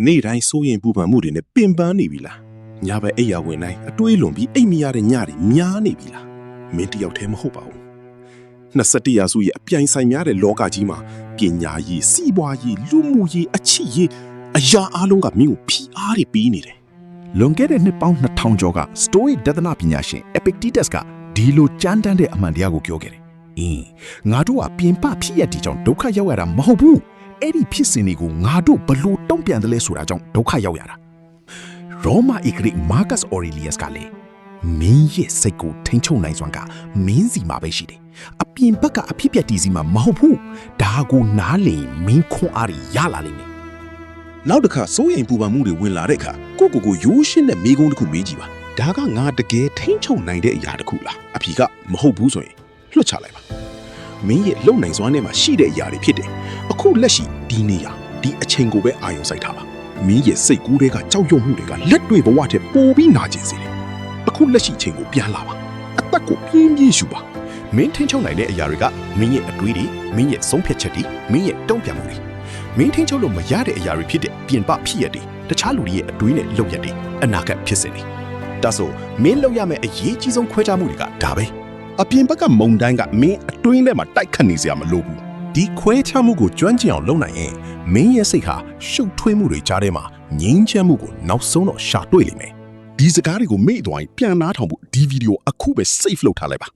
နေ့တိုင်းစိုးရင်ပူပန်မှုတွေနဲ့ပင်ပန်းနေပြီလားညဘက်အိပ်ယာဝင်တိုင်းအတွေးလွန်ပြီးအိပ်မရတဲ့ညတွေများနေပြီလားမင်းတယောက်တည်းမဟုတ်ပါဘူး21ရာစုရဲ့အပြိုင်ဆိုင်များတဲ့လောကကြီးမှာပညာရေးစီးပွားရေးလူမှုရေးအချစ်ရေးအရာအလုံးကမင်းကိုဖိအားတွေပေးနေတယ်လွန်ခဲ့တဲ့နှစ်ပေါင်း2000ကျော်က Stoic ဒသနာပညာရှင် Epictetus ကဒီလိုကြမ်းတမ်းတဲ့အမှန်တရားကိုပြောခဲ့တယ်ငါတို့ကပြင်ပဖြစ်ရတဲ့ကြောင့်ဒုက္ခရောက်ရတာမဟုတ်ဘူးအဲ့ဒီဖြစ်စဉ်တွေကိုငါတို့ဘလို့တုံ့ပြန်တယ်လဲဆိုတာကြောင့်ဒုက္ခရောက်ရတာရောမဧကရိ Marcus Aurelius ကလည်းမင်းရဲ့စိတ်ကိုထိန်းချုပ်နိုင်စွမ်းကမင်းစီမှာပဲရှိတယ်အပြင်ဘက်ကအဖြစ်ပြက်တီစီမှာမဟုတ်ဘူးဒါကိုနားလည်မင်းခွန်အားရလာလိမ့်မယ်နောက်တစ်ခါစိုးရင်ပူပန်မှုတွေဝင်လာတဲ့အခါကိုရိုးရှင်းတဲ့မိကုန်းတစ်ခုမေးကြည့်ပါဒါကငါတကယ်ထိန်းချုပ်နိုင်တဲ့အရာတစ်ခုလားအဖြေကမဟုတ်ဘူးဆိုရင်လွတ်ချလိုက်ပါမင်းရဲ့လုံနိုင်စွမ်းထဲမှာရှိတဲ့အရာတွေဖြစ်တယ်အခုလက်ရှိဒီနေရာဒီအချိန်ကိုပဲအာရုံစိုက်ထားပါမင်းရဲ့စိတ်ကူးတွေကကြောက်ရွံ့မှုတွေကလက်တွေ့ဘဝထက်ပိုပြီးနာကျင်စေတယ်အခုလက်ရှိအချိန်ကိုပြန်လာပါအသက်ကိုပြင်းပြင်းရှူပါမင်းထိန်းချုပ်နိုင်တဲ့အရာတွေကမင်းရဲ့အတွေးတွေမင်းရဲ့ဆုံးဖြတ်ချက်တွေမင်းရဲ့တုံ့ပြန်မှုတွေမင်းထိန်းချုပ်လို့မရတဲ့အရာတွေဖြစ်တဲ့ပြင်ပဖြစ်ရတွေတခြားလူတွေရဲ့အတွေးနဲ့လုပ်ရက်တွေအနာဂတ်ဖြစ်စဉ်တွေဒါဆိုမင်းလုပ်ရမယ့်အရေးကြီးဆုံးခွဲခြားမှုတွေကဒါပဲအပြင်ဘက်ကမုံတိုင်းကမင်းအတွင်းထဲမှာတိုက်ခတ်နေစရာမလိုဘူးဒီခွဲခြားမှုကိုကျွမ်းကျင်အောင်လုပ်နိုင်ရင်မင်းရဲ့စိတ်ဟာရှုပ်ထွေးမှုတွေကြားထဲမှာငြိမ်းချမ်းမှုကိုနောက်ဆုံးတော့ရှာတွေ့လိမ့်မယ်ဒီစကားတွေကိုမေ့သွားရင်ပြန်နားထောင်ဖို့ဒီဗီဒီယိုအခုပဲ save လုပ်ထားလိုက်ပါ